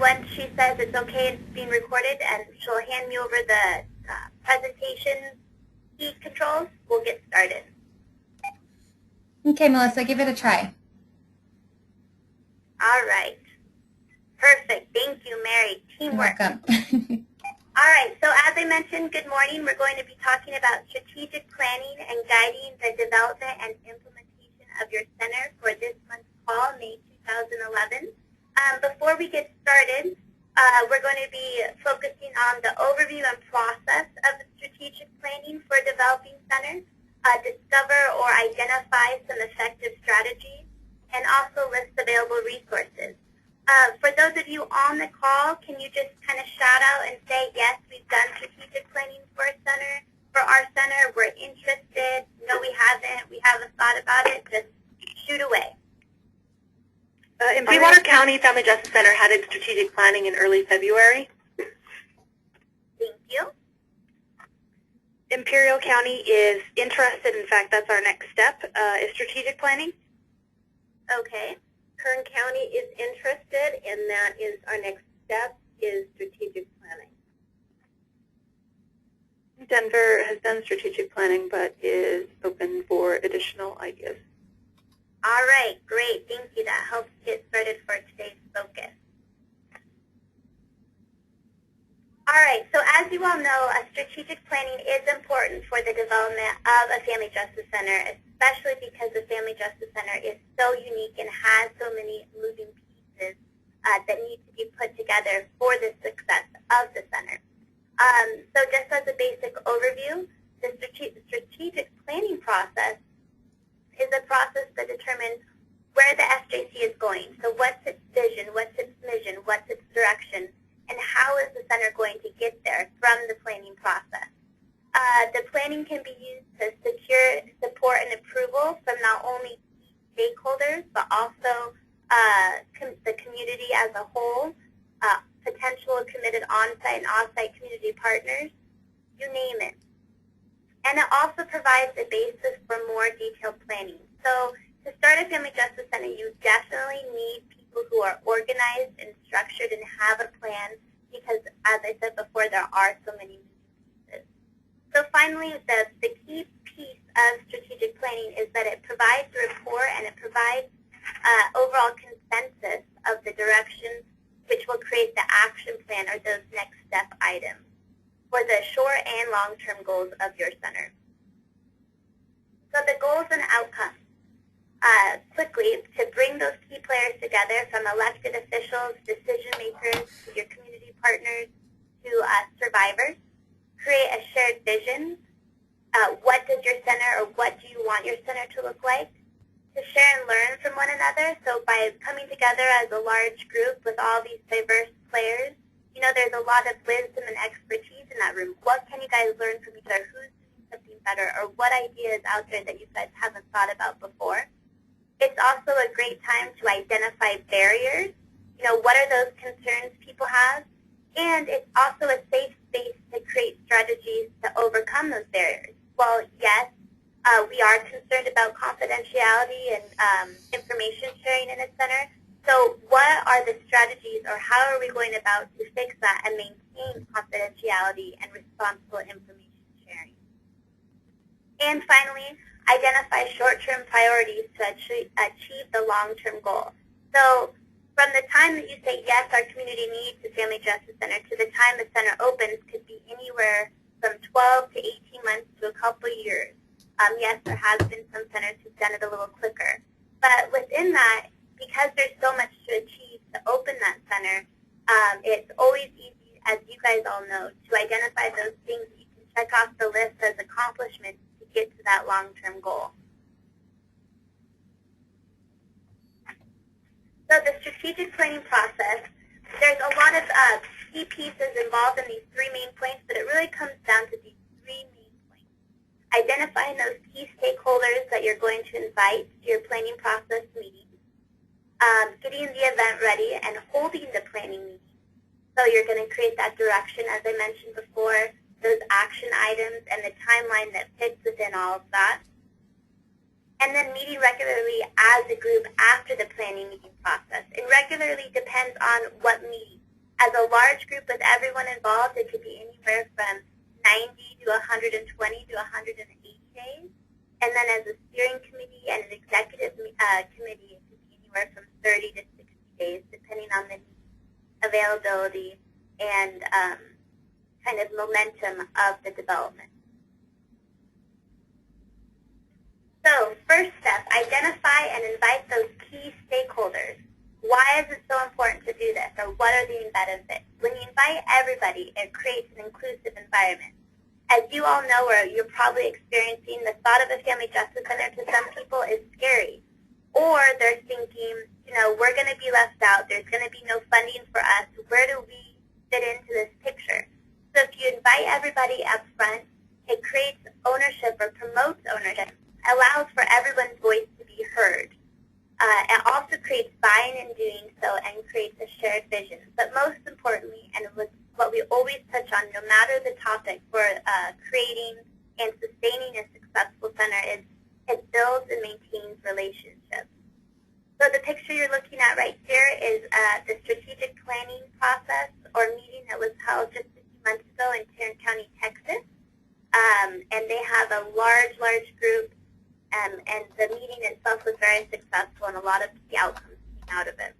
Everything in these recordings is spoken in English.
once she says it's okay, it's being recorded, and she'll hand me over the presentation key controls, we'll get started. Okay, Melissa, give it a try. All right. Perfect. Thank you, Mary. Teamwork. You're welcome. All right. So as I mentioned, good morning. We're going to be talking about strategic planning and guiding the development and implementation of your center for this month's call, May 2011. Before we get started, we're going to be focusing on the overview and process of the strategic planning for developing centers, discover or identify some effective strategies, and also list available resources. For those of you on the call, can you just kind of shout out and say, yes, we've done strategic planning for our center, we're interested, no we haven't thought about it, just shoot away. In Sweetwater County, Family Justice Center had its strategic planning in early February. Thank you. Imperial County is interested, in fact, that's our next step, is strategic planning. Okay. Kern County is interested, and that is our next step, is strategic planning. Denver has done strategic planning, but is open for additional ideas. All right, great. Thank you. That helps get started for today's focus. All right, so as you all know, strategic planning is important for the development of a Family Justice Center, especially because the Family Justice Center is so unique and has so many moving pieces that need to be put together for the success of the center. So just as a basic overview, the strategic planning process is a process that determines where the FJC is going. So what's its vision, what's its mission, what's its direction, and how is the center going to get there from the planning process. The planning can be used to secure support and approval from not only key stakeholders, but also the community as a whole, potential committed on-site and off-site community partners, you name it. And it also provides a basis for more detailed planning. So to start a Family Justice Center, you definitely need people who are organized and structured and have a plan because, as I said before, there are so many moving pieces. So finally, the key piece of strategic planning is that it provides a report and it provides overall consensus of the directions which will create the action plan or those next step items for the short and long-term goals of your center. So the goals and outcomes. Quickly, to bring those key players together from elected officials, decision makers, to your community partners, to survivors, create a shared vision. What does your center or what do you want your center to look like? To share and learn from one another. So by coming together as a large group with all these diverse players, you know, there's a lot of wisdom and expertise in that room. What can you guys learn from each other? Who's doing something better? Or what idea is out there that you guys haven't thought about before? It's also a great time to identify barriers. You know, what are those concerns people have? And it's also a safe space to create strategies to overcome those barriers. Well, yes, we are concerned about confidentiality and information sharing in a center. So what are the strategies or how are we going about to fix that and maintain confidentiality and responsible information sharing? And finally, identify short-term priorities to achieve the long-term goal. So from the time that you say, yes, our community needs a Family Justice Center, to the time the center opens could be anywhere from 12 to 18 months to a couple years. Yes, there has been some centers who've done it a little quicker. But within that, because there's so much to achieve to open that center, it's always easy, as you guys all know, to identify those things that you can check off the list as accomplishments to get to that long-term goal. So the strategic planning process, there's a lot of key pieces involved in these three main points, but it really comes down to these three main points. Identifying those key stakeholders that you're going to invite to your planning process meeting, getting the event ready, and holding the planning meeting. So you're going to create that direction, as I mentioned before, those action items, and the timeline that fits within all of that. And then meeting regularly as a group after the planning meeting process. And regularly depends on what meeting. As a large group with everyone involved, it could be anywhere from 90 to 120 to 180 days. And then as a steering committee and an executive committee, it could be anywhere from 30 to 60 days, depending on the availability and kind of momentum of the development. So first step, identify and invite those key stakeholders. Why is it so important to do this, or what are the benefits? When you invite everybody, it creates an inclusive environment. As you all know, or you're probably experiencing, the thought of a Family Justice Center to some people is scary. Or they're thinking, you know, we're going to be left out. There's going to be no funding for us. Where do we fit into this picture? So if you invite everybody up front, it creates ownership or promotes ownership, allows for everyone's voice to be heard. It also creates buy-in in doing so and creates a shared vision. But most importantly, and what we always touch on, no matter the topic for creating and sustaining a successful center, is it builds and maintains relationships. So the picture you're looking at right here is the strategic planning process or meeting that was held just a few months ago in Tarrant County, Texas. And they have a large group. And the meeting itself was very successful, and a lot of the outcomes came out of it.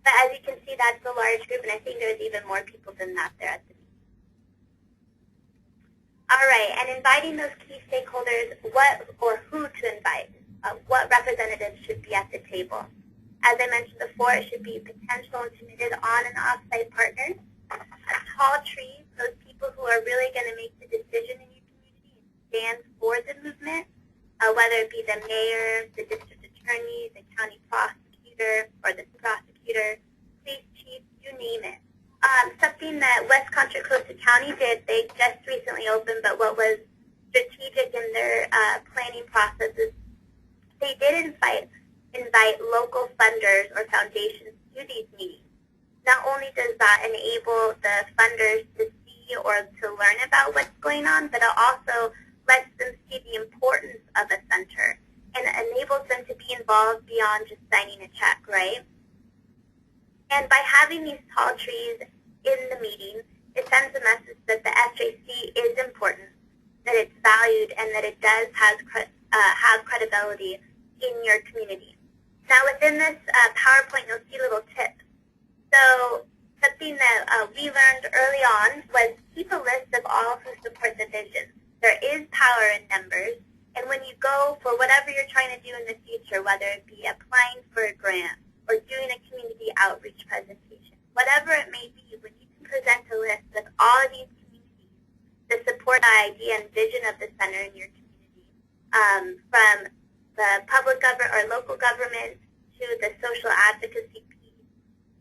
But as you can see, that's a large group, and I think there's even more people than that there at the meeting. All right, and inviting those key stakeholders, what or who to invite, what representatives should be at the table. As I mentioned before, it should be potential and committed on- and off-site partners, tall trees, those people who are really going to make the decision in your community and stand for the movement. Whether it be the mayor, the district attorney, the county prosecutor, or the prosecutor, police chief, you name it. Something that West Contra Costa County did, they just recently opened, but what was strategic in their planning process is they did invite local funders or foundations to these meetings. Not only does that enable the funders to see or to learn about what's going on, but it also lets them see the importance of a center and enables them to be involved beyond just signing a check, right? And by having these tall trees in the meeting, it sends a message that the SJC is important, that it's valued, and that it does have credibility in your community. Now within this PowerPoint, you'll see little tips. So something that we learned early on was keep a list of all who support the vision. There is power in numbers, and when you go for whatever you're trying to do in the future, whether it be applying for a grant or doing a community outreach presentation, whatever it may be, when you can present a list of all of these communities that support the idea and vision of the center in your community, from the public government or local government to the social advocacy piece,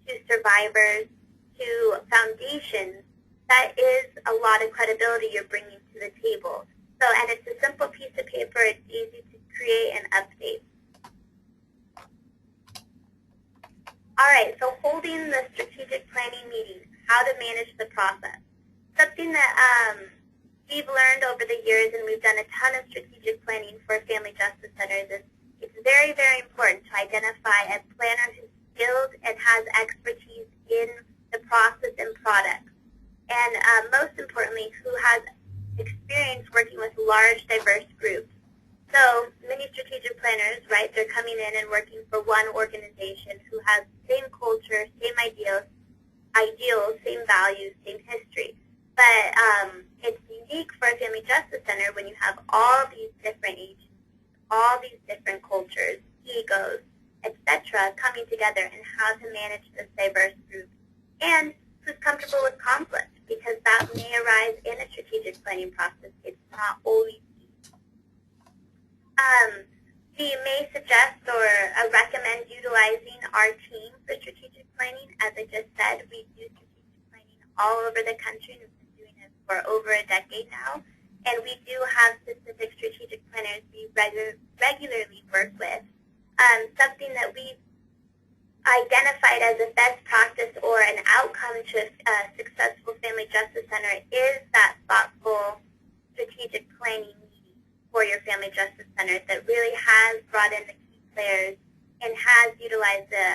to survivors, to foundations, that is a lot of credibility you're bringing to the table. So, and it's a simple piece of paper. It's easy to create and update. All right, so holding the strategic planning meetings, how to manage the process. Something that we've learned over the years, and we've done a ton of strategic planning for Family Justice Centers, is it's very, very important to identify a planner who's skilled and has expertise in the process and products. And most importantly, who has experience working with large, diverse groups. So many strategic planners, right, they're coming in and working for one organization who has the same culture, same ideals, same values, same history. But it's unique for a Family Justice Center when you have all these different agencies, all these different cultures, egos, etc., coming together and how to manage this diverse group. And who's comfortable with conflict, because that may arise in a strategic planning process. It's not always easy. We may suggest or recommend utilizing our team for strategic planning. As I just said, we do strategic planning all over the country, and we've been doing it for over a decade now. And we do have specific strategic planners we regularly work with. Something that we've identified as a best practice or an outcome to a successful Family Justice Center is that thoughtful strategic planning meeting for your Family Justice Center that really has brought in the key players and has utilized the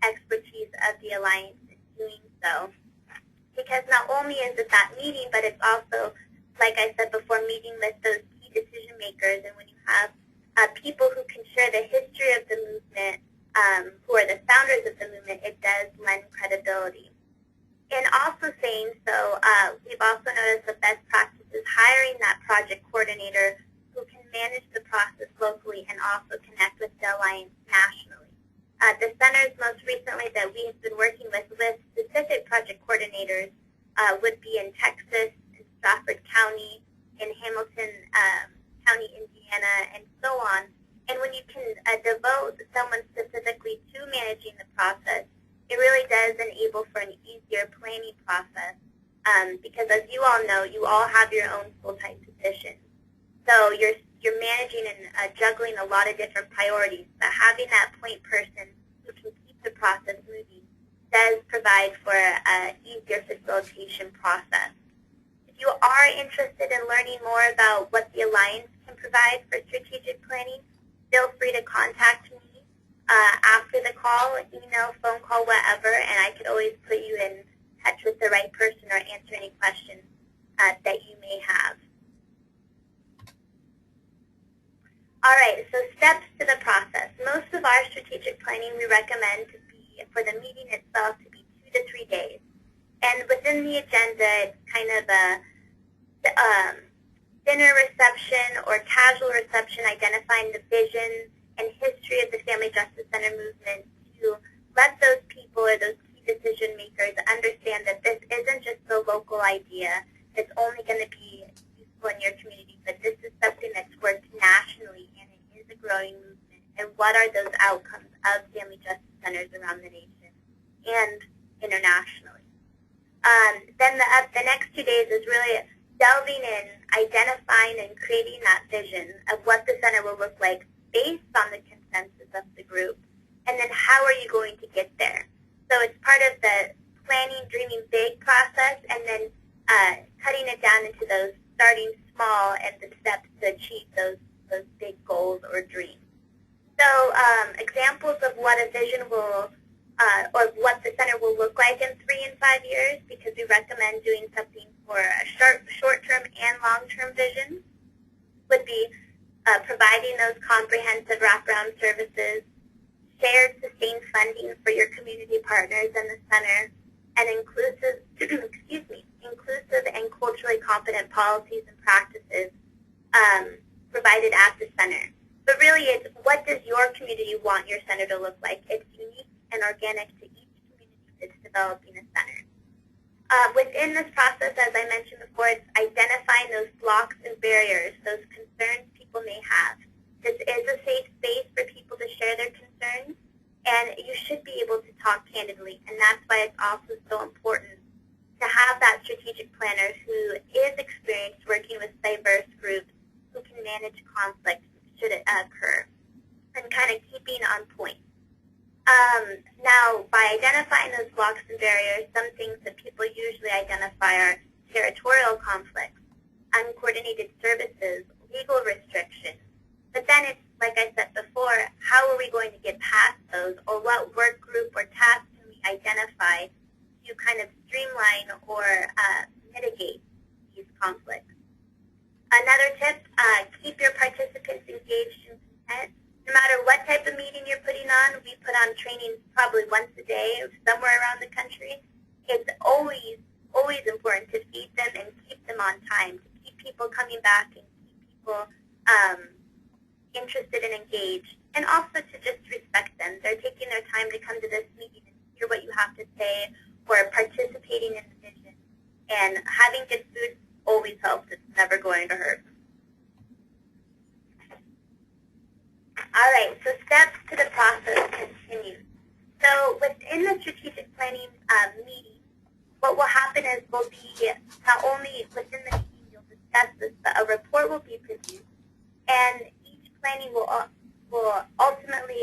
expertise of the Alliance in doing so. Because not only is it that meeting, but it's also, like I said before, meeting with those key decision makers. And when you have people who can share the history of the movement, who are the founders of the movement, it does lend credibility. In also saying so, we've also noticed that best practice is hiring that project coordinator who can manage the process locally and also connect with the Alliance nationally. The centers most recently that we have been working with specific project coordinators would be in Texas, in Stratford County, in Hamilton County, Indiana, and so on. And when you can devote someone specifically to managing the process, it really does enable for an easier planning process because, as you all know, you all have your own full-time positions. So you're managing and juggling a lot of different priorities, but having that point person who can keep the process moving does provide for an easier facilitation process. If you are interested in learning more about what the Alliance can provide for strategic planning, feel free to contact me after the call, email, phone call, whatever, and I could always put you in touch with the right person or answer any questions that you may have. All right, so steps to the process. Most of our strategic planning we recommend to be, for the meeting itself, to be 2 to 3 days. And within the agenda, it's kind of a dinner reception or casual reception identifying the vision and history of the Family Justice Center movement to let those people or those key decision makers understand that this isn't just a local idea that's only going to be useful in your community, but this is something that's worked nationally and it is a growing movement. And what are those outcomes of Family Justice Centers around the nation and internationally? Then the next 2 days is really delving in, identifying and creating that vision of what the center will look like based on the consensus of the group, and then how are you going to get there? So it's part of the planning, dreaming big process, and then cutting it down into those starting small and the steps to achieve those big goals or dreams. So examples of what a vision will or what the center will look like in 3 and 5 years, because we recommend doing something for a short-term and long-term vision, would be providing those comprehensive wraparound services, shared sustained funding for your community partners in the center, and inclusive and culturally competent policies and practices provided at the center. But really, it's what does your community want your center to look like? It's unique and organic to each community that's developing a center. Within this process, as I mentioned before, it's identifying those blocks and barriers, those concerns people may have. This is a safe space for people to share their concerns, and you should be able to talk candidly, and that's why it's also so important to have that strategic planner who is experienced working with diverse groups who can manage conflict should it occur, and kind of keeping on point. Now, by identifying those blocks and barriers, some things that people usually identify are territorial conflicts, uncoordinated services, legal restrictions. But then it's, like I said before, how are we going to get past those, or what work group or task can we identify to kind of streamline or mitigate these conflicts? Another tip, keep your participants engaged and content. No matter what type of meeting you're putting on, we put on trainings probably once a day somewhere around the country. It's always important to feed them and keep them on time, to keep people coming back and keep people interested and engaged, and also to just respect them. They're taking their time to come to this meeting and hear what you have to say, or participating in the vision. And having good food always helps. It's never going to hurt. All right, so steps to the process continue. So within the strategic planning meeting, what will happen is we'll be not only within the meeting you'll discuss this, but a report will be produced, and each planning will ultimately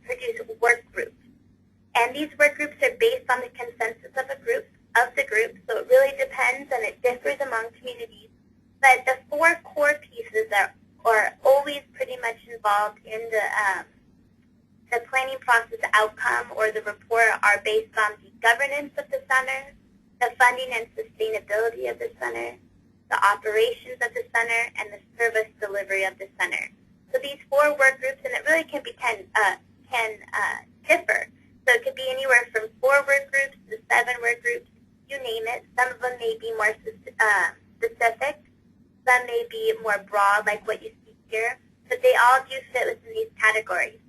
produce work groups. And these work groups are based on the consensus of the group, so it really depends and it differs among communities. But the 4 core pieces are always pretty much involved in the planning process outcome or the report are based on the governance of the center, the funding and sustainability of the center, the operations of the center, and the service delivery of the center. So these 4 work groups, and it really can differ. So it could be anywhere from 4 work groups to 7 work groups, you name it. Some of them may be more specific. Some may be more broad, like what you see here. But they all do fit within these categories.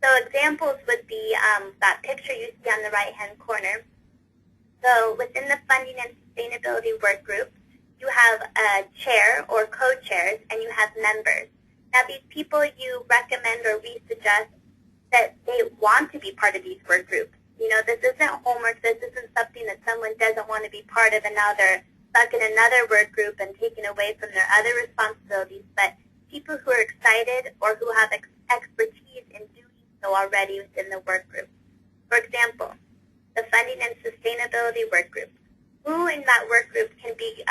So examples would be that picture you see on the right-hand corner. So within the funding and sustainability work group, you have a chair or co-chairs, and you have members. Now, these people you recommend or we suggest that they want to be part of these work groups. You know, this isn't homework. This isn't something that someone doesn't want to be part of, and now they're stuck in another work group and taken away from their other responsibilities. But people who are excited or who have expertise in doing so already within the work group. For example, the funding and sustainability work group. Who in that work group can be,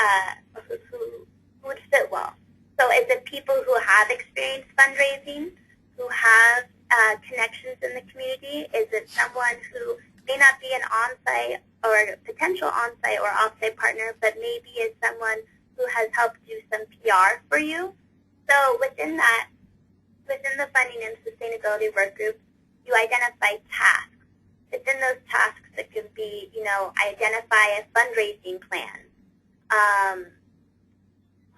who would fit well? So is it people who have experienced fundraising, who have connections in the community? Is it someone who may not be an on-site or potential on-site or off-site partner, but maybe is someone who has helped do some PR for you? So within that, within the funding and sustainability work group, you identify tasks. Within those tasks, it could be, you know, identify a fundraising plan,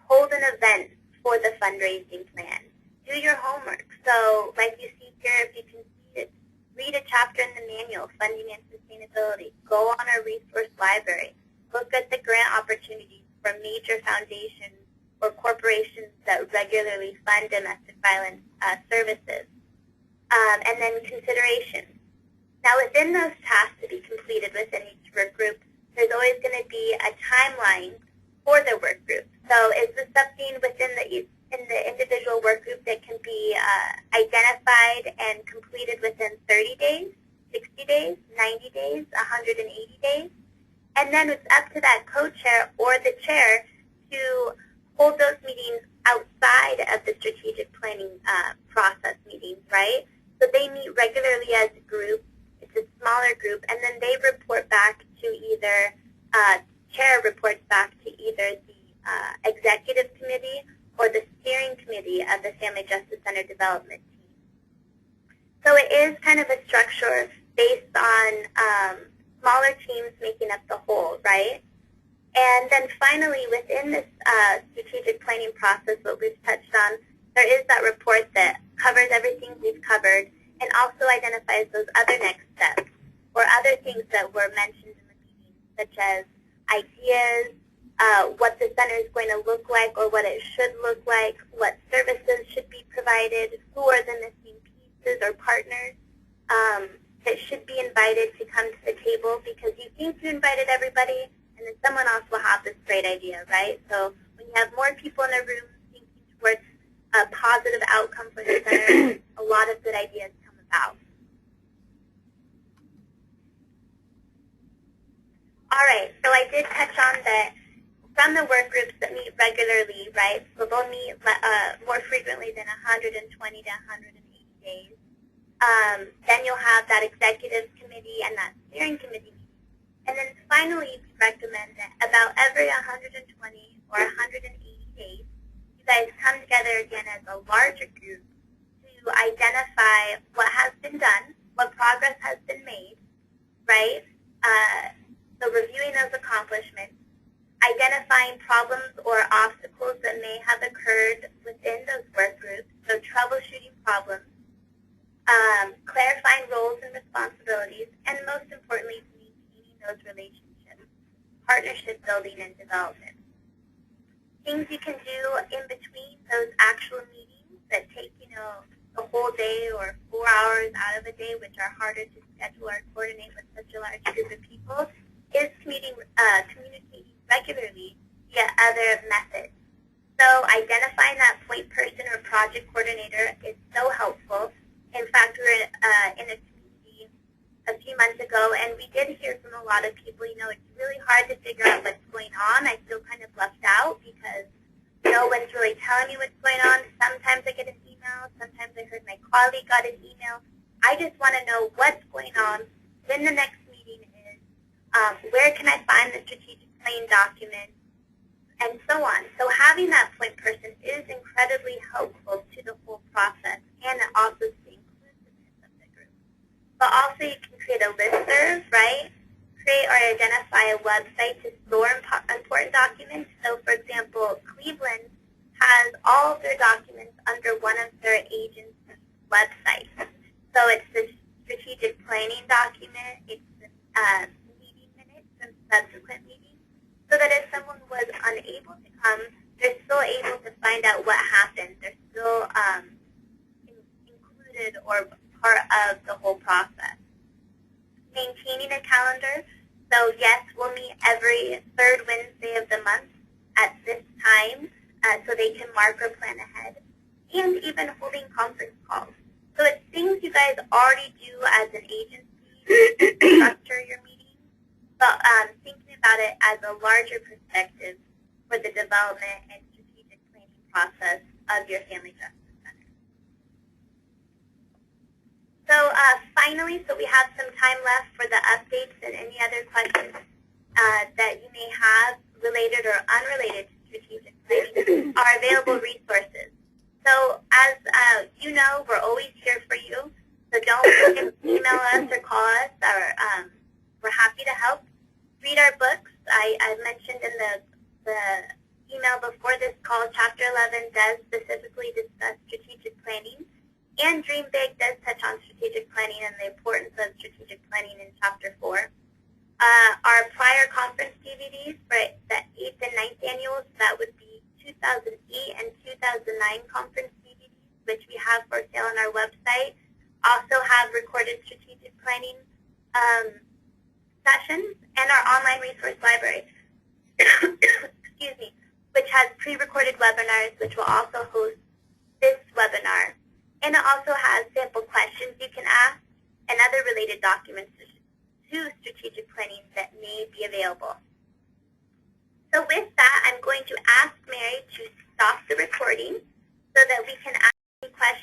hold an event for the fundraising plan, do your homework. So like you see here, if you can see it, read a chapter in the manual, Funding and Sustainability. Go on our resource library. Look at the grant opportunities from major foundations or corporations that regularly fund domestic violence services. And then considerations. Now, within those tasks to be completed within each work group, there's always going to be a timeline for the work group. So is this something within the individual work group that can be identified and completed within 30 days, 60 days, 90 days, 180 days? And then it's up to that co-chair or the chair to hold those meetings outside of the strategic planning process meetings, right? So they meet regularly as a group. It's a smaller group, and then they report back to either, chair reports back to either the executive committee or the steering committee of the Family Justice Center development team. So it is kind of a structure based on smaller teams making up the whole, right? And then finally, within this strategic planning process, what we've touched on, there is that report that covers everything we've covered and also identifies those other next steps or other things that were mentioned in the meeting, such as ideas, what the center is going to look like or what it should look like, what services should be provided, who are the missing pieces or partners that should be invited to come to the table, because you think you invited everybody and then someone else will have this great idea, right? So when you have more people in the room thinking towards a positive outcome for the center, a lot of good ideas come about. All right, so I did touch on that from the work groups that meet regularly, right? So they'll meet more frequently than 120 to 180 days. Then you'll have that executive committee and that steering committee. And then finally, we recommend that about every 120 or 180 days, you guys come together again as a larger group to identify what has been done, what progress has been made, right? So reviewing those accomplishments, identifying problems or obstacles that may have occurred within those work groups, so troubleshooting problems, clarifying roles and responsibilities, and most importantly, maintaining those relationships, partnership building and development. Things you can do in between those actual meetings that take, you know, a whole day or 4 hours out of a day, which are harder to schedule or coordinate with such a large group of people, is communicating regularly via other methods. So identifying that point person or project coordinator is so helpful. In fact, we were in a community a few months ago, and we did hear from a lot of people, you know, it's really hard to figure out what's going on. I feel kind of left out because no one's really telling me what's going on. Sometimes I get an email. Sometimes I heard my colleague got an email. I just want to know what's going on, when the next meeting is, where can I find the strategic planning document, and so on. So having that point person is incredibly helpful to the whole process, and it also to the inclusiveness of the group. But also you can create a listserv, right? Create or identify a website to store important documents. So for example, Cleveland has all of their documents under one of their agency websites. So it's the strategic planning document, it's the meeting minutes and subsequent meetings, so that if someone was unable to come, they're still able to find out what happened. They're still included or part of the whole process. Maintaining a calendar. So yes, we'll meet every third Wednesday of the month at this time so they can mark or plan ahead. And even holding conference calls. So it's things you guys already do as an agency to structure your meetings, but thinking about it as a larger perspective for the development and strategic planning process of your Family Justice Center. So finally, we have some time left for the updates and any other questions that you may have related or unrelated to strategic planning are available resources. So as you know, we're always here for you. So don't forget to email us or call us. We're happy to help. Read our books. I mentioned in the email before this call, Chapter 11 does specifically discuss strategic planning. And Dream Big does touch on strategic planning and the importance of strategic planning in Chapter 4. Our prior conference DVDs for the 8th and 9th annuals, that would be 2008 and 2009 conference DVDs, which we have for sale on our website, also have recorded strategic planning sessions, and our online resource library, excuse me, which has pre-recorded webinars, which will also host this webinar. And it also has sample questions you can ask and other related documents to strategic planning that may be available. So with that, I'm going to ask Mary to stop the recording so that we can ask any questions